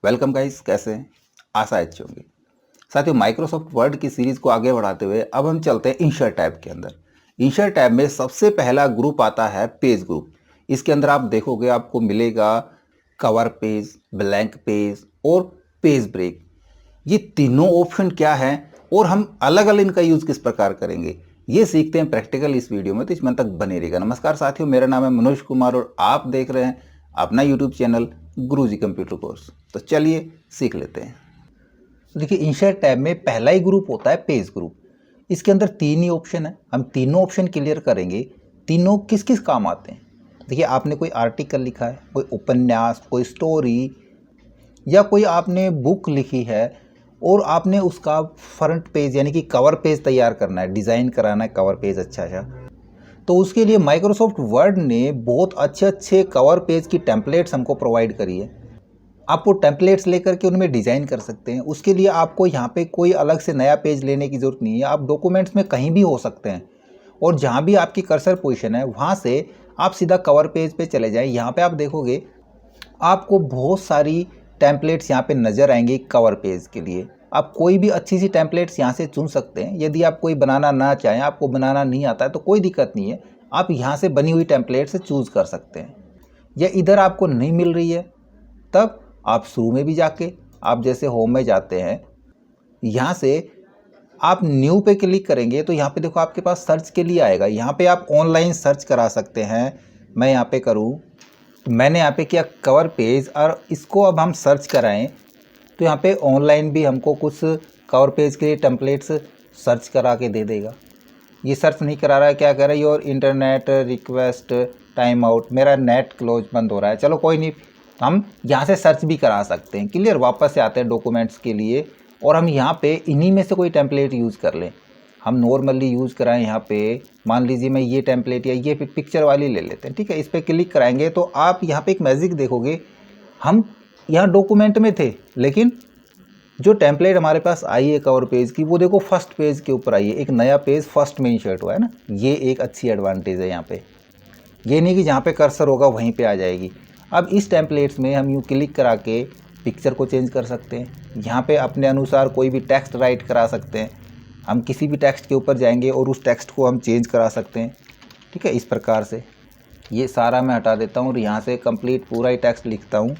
Welcome guys, कैसे हैं? आशा अच्छी होंगी। साथियों, माइक्रोसॉफ्ट वर्ड की सीरीज़ को आगे बढ़ाते हुए अब हम चलते हैं इंसर्ट टैब के अंदर। इंसर्ट टैब में सबसे पहला ग्रुप आता है पेज ग्रुप। इसके अंदर आप देखोगे आपको मिलेगा कवर पेज, ब्लैंक पेज और पेज ब्रेक। ये तीनों ऑप्शन क्या है और हम अलग अलग इनका यूज़ किस प्रकार करेंगे, ये सीखते हैं प्रैक्टिकल इस वीडियो में, तो इस मन तक बने रहिएगा। नमस्कार साथियों, मेरा नाम है मनोज कुमार और आप देख रहे हैं अपना यूट्यूब चैनल गुरुजी कंप्यूटर कोर्स। तो चलिए सीख लेते हैं। देखिए, इंसर्ट टैब में पहला ही ग्रुप होता है पेज ग्रुप। इसके अंदर तीन ही ऑप्शन है, हम तीनों ऑप्शन क्लियर करेंगे। तीनों किस किस काम आते हैं। देखिए, आपने कोई आर्टिकल लिखा है, कोई उपन्यास, कोई स्टोरी या कोई आपने बुक लिखी है और आपने उसका फ्रंट पेज यानी कि कवर पेज तैयार करना है, डिज़ाइन कराना है कवर पेज अच्छा सा। तो उसके लिए माइक्रोसॉफ्ट वर्ड ने बहुत अच्छे अच्छे कवर पेज की टेम्पलेट्स हमको प्रोवाइड करी है। आप वो टेम्पलेट्स लेकर के उनमें डिज़ाइन कर सकते हैं। उसके लिए आपको यहाँ पे कोई अलग से नया पेज लेने की ज़रूरत नहीं है। आप डॉक्यूमेंट्स में कहीं भी हो सकते हैं और जहाँ भी आपकी कर्सर पोजीशन है वहाँ से आप सीधा कवर पेज पे चले जाएं। यहाँ पे आप देखोगे आपको बहुत सारी टेम्पलेट्स यहाँ पे नज़र आएंगी कवर पेज के लिए। आप कोई भी अच्छी सी टेम्पलेट्स यहाँ से चुन सकते हैं। यदि आप कोई बनाना ना चाहें, आपको बनाना नहीं आता है, तो कोई दिक्कत नहीं है, आप यहाँ से बनी हुई टेम्पलेट से चूज़ कर सकते हैं। या इधर आपको नहीं मिल रही है तब आप शुरू में भी जाके आप जैसे होम में जाते हैं, यहाँ से आप न्यू पे क्लिक करेंगे तो यहाँ पे देखो आपके पास सर्च के लिए आएगा। यहाँ पे आप ऑनलाइन सर्च करा सकते हैं। मैं यहाँ पे करूँ तो मैंने यहाँ पे किया कवर पेज और इसको अब हम सर्च कराएं तो यहाँ पे ऑनलाइन भी हमको कुछ कवर पेज के लिए टेम्पलेट्स सर्च करा के दे देगा। ये सर्च नहीं करा रहा है, क्या कह रहा है, your internet request time out, मेरा नेट क्लोज बंद हो रहा है। चलो कोई नहीं, हम यहाँ से सर्च भी करा सकते हैं। क्लियर, वापस से आते हैं डॉक्यूमेंट्स के लिए और हम यहाँ पे इन्हीं में से कोई टेम्पलेट यूज़ कर लें। हम नॉर्मली यूज़ कराएं। यहाँ पे मान लीजिए मैं ये टेम्पलेट या ये पिक्चर वाली ले लेते हैं, ठीक है। इस पर क्लिक कराएंगे तो आप यहाँ पे एक मैजिक देखोगे। हम यहाँ डॉक्यूमेंट में थे लेकिन जो टेम्पलेट हमारे पास आई है कवर पेज की, वो देखो फर्स्ट पेज के ऊपर आई है। एक नया पेज फर्स्ट में इंसर्ट हुआ है ना, ये एक अच्छी एडवांटेज है यहाँ पे। ये नहीं कि जहाँ पे कर्सर होगा वहीं पे आ जाएगी। अब इस टेम्पलेट्स में हम यूँ क्लिक करा के पिक्चर को चेंज कर सकते हैं। यहाँ पे अपने अनुसार कोई भी टेक्स्ट राइट करा सकते हैं। हम किसी भी टेक्स्ट के ऊपर जाएंगे और उस टेक्स्ट को हम चेंज करा सकते हैं, ठीक है। इस प्रकार से ये सारा मैं हटा देता हूँ और यहाँ से कंप्लीट पूरा ही टेक्स्ट लिखता हूँ।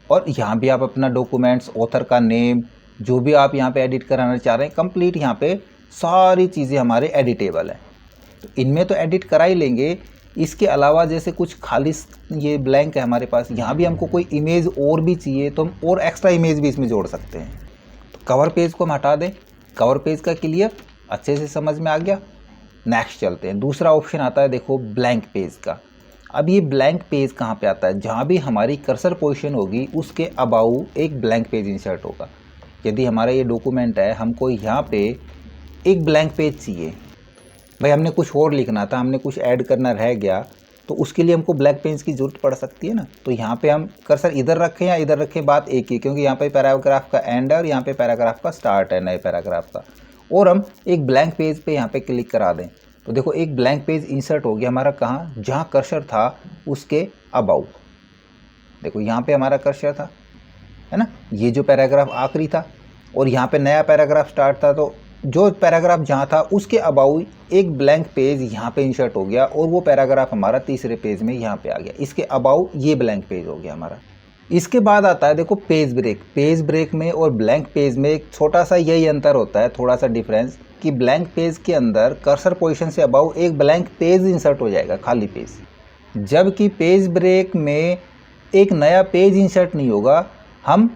और यहाँ भी आप अपना डॉक्यूमेंट्स, ऑथर का नेम, जो भी आप यहाँ पे एडिट कराना चाह रहे हैं, कंप्लीट यहाँ पे सारी चीज़ें हमारे एडिटेबल है। तो इनमें तो एडिट करा ही लेंगे। इसके अलावा जैसे कुछ खाली ये ब्लैंक है हमारे पास, यहाँ भी हमको कोई इमेज और भी चाहिए तो हम और एक्स्ट्रा इमेज भी इसमें जोड़ सकते हैं। तो कवर पेज को हम हटा दें। कवर पेज का क्लियर अच्छे से समझ में आ गया। नेक्स्ट चलते हैं। दूसरा ऑप्शन आता है देखो ब्लैंक पेज का। अब ये ब्लैंक पेज कहाँ पे आता है, जहाँ भी हमारी कर्सर पोजीशन होगी उसके अबाउ एक ब्लैंक पेज इंसर्ट होगा। यदि हमारा ये डॉक्यूमेंट है, हमको यहाँ पे एक ब्लैंक पेज चाहिए, भाई हमने कुछ और लिखना था, हमने कुछ ऐड करना रह गया, तो उसके लिए हमको ब्लैंक पेज की ज़रूरत पड़ सकती है ना। तो यहाँ पे हम कर्सर इधर रखें या इधर रखें, बात एक ही, क्योंकि यहाँ पे पैराग्राफ का एंड है और यहाँ पे पैराग्राफ का स्टार्ट है नए पैराग्राफ का। और हम एक ब्लैंक पेज पे यहाँ पे क्लिक करा दें तो देखो एक ब्लैंक पेज इंसर्ट हो गया हमारा। कहाँ, जहाँ कर्सर था उसके अबाउ। देखो यहाँ पे हमारा कर्सर था, है ना, ये जो पैराग्राफ आखिरी था और यहाँ पे नया पैराग्राफ स्टार्ट था। तो जो पैराग्राफ जहाँ था उसके अबाउ एक ब्लैंक पेज यहाँ पे इंसर्ट हो गया और वो पैराग्राफ हमारा तीसरे पेज में यहाँ पे आ गया। इसके अबाउ ये ब्लैंक पेज हो गया हमारा। इसके बाद आता है देखो पेज ब्रेक। पेज ब्रेक में और ब्लैंक पेज में एक छोटा सा यही अंतर होता है, थोड़ा सा डिफरेंस, कि ब्लैंक पेज के अंदर कर्सर पोजीशन से अबाउ एक ब्लैंक पेज इंसर्ट हो जाएगा, खाली पेज। जबकि पेज ब्रेक में एक नया पेज इंसर्ट नहीं होगा। हम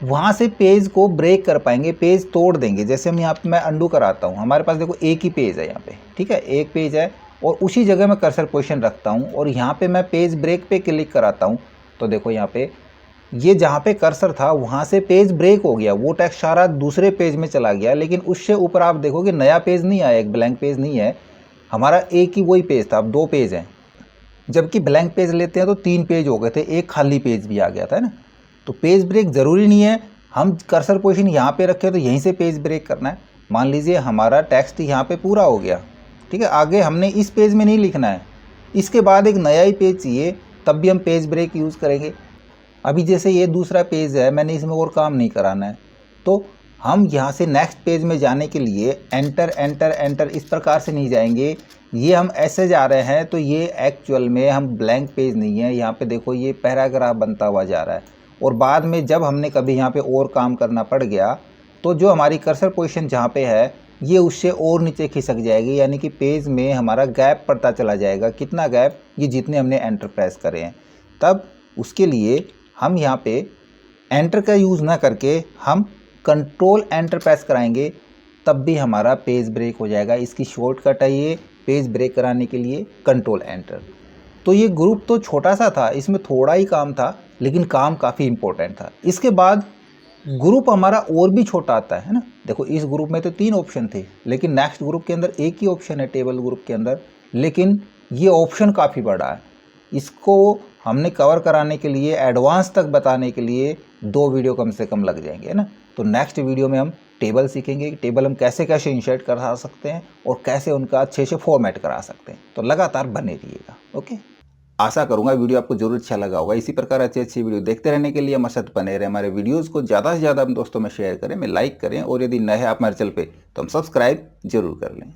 वहाँ से पेज को ब्रेक कर पाएंगे, पेज तोड़ देंगे। जैसे हम यहाँ पे मैं अंडू कराता हूँ, हमारे पास देखो एक ही पेज है यहाँ पे, ठीक है, एक पेज है और उसी जगह मैं कर्सर पोजीशन रखता हूँ और यहाँ पे मैं पेज ब्रेक पे क्लिक कराता हूँ तो देखो यहाँ पे ये जहाँ पे कर्सर था वहाँ से पेज ब्रेक हो गया, वो टेक्स्ट सारा दूसरे पेज में चला गया। लेकिन उससे ऊपर आप देखोगे नया पेज नहीं आया, एक ब्लैंक पेज नहीं है, हमारा एक ही वही पेज था। अब दो पेज हैं, जबकि ब्लैंक पेज लेते हैं तो तीन पेज हो गए थे, एक खाली पेज भी आ गया था ना। तो पेज ब्रेक ज़रूरी नहीं है हम कर्सर पोजीशन यहाँ पे रखें तो यहीं से पेज ब्रेक करना है। मान लीजिए हमारा टेक्स्ट यहाँ पे पूरा हो गया, ठीक है, आगे हमने इस पेज में नहीं लिखना है, इसके बाद एक नया ही पेज चाहिए, तब भी हम पेज ब्रेक यूज़ करेंगे। अभी जैसे ये दूसरा पेज है, मैंने इसमें और काम नहीं कराना है, तो हम यहाँ से नेक्स्ट पेज में जाने के लिए एंटर एंटर एंटर इस प्रकार से नहीं जाएंगे। ये हम ऐसे जा रहे हैं तो ये एक्चुअल में हम ब्लैंक पेज नहीं है। यहाँ पे देखो ये पैराग्राफ बनता हुआ जा रहा है, और बाद में जब हमने कभी यहाँ पे और काम करना पड़ गया तो जो हमारी कर्सर पोजीशन जहाँ पे है ये उससे और नीचे खिसक जाएगी, यानी कि पेज में हमारा गैप पड़ता चला जाएगा। कितना गैप? ये जितने हमने एंटर प्रेस करे हैं। तब उसके लिए हम यहाँ पे एंटर का यूज़ ना करके हम कंट्रोल एंटर प्रेस कराएंगे, तब भी हमारा पेज ब्रेक हो जाएगा। इसकी शॉर्टकट है ये पेज ब्रेक कराने के लिए, कंट्रोल एंटर। तो ये ग्रुप तो छोटा सा था, इसमें थोड़ा ही काम था, लेकिन काम काफ़ी इंपॉर्टेंट था। इसके बाद ग्रुप हमारा और भी छोटा आता है ना। देखो इस ग्रुप में तो 3 ऑप्शन थे, लेकिन नेक्स्ट ग्रुप के अंदर एक ही ऑप्शन है टेबल ग्रुप के अंदर, लेकिन ये ऑप्शन काफ़ी बड़ा है। इसको हमने कवर कराने के लिए, एडवांस तक बताने के लिए 2 वीडियो कम से कम लग जाएंगे, है ना। तो नेक्स्ट वीडियो में हम टेबल सीखेंगे, टेबल हम कैसे कैसे इंसर्ट करा सकते हैं और कैसे उनका अच्छे से फॉर्मेट करा सकते हैं। तो लगातार बने रहिएगा। ओके, आशा करूंगा वीडियो आपको जरूर अच्छा लगा होगा। इसी प्रकार अच्छी अच्छी वीडियो देखते रहने के लिए हमारे साथ बने रहे। हमारे वीडियोस को ज़्यादा से ज़्यादा अपने दोस्तों में शेयर करें, में लाइक करें, और यदि नए हैं आप हमारे चैनल पे तो हम सब्सक्राइब जरूर कर लें।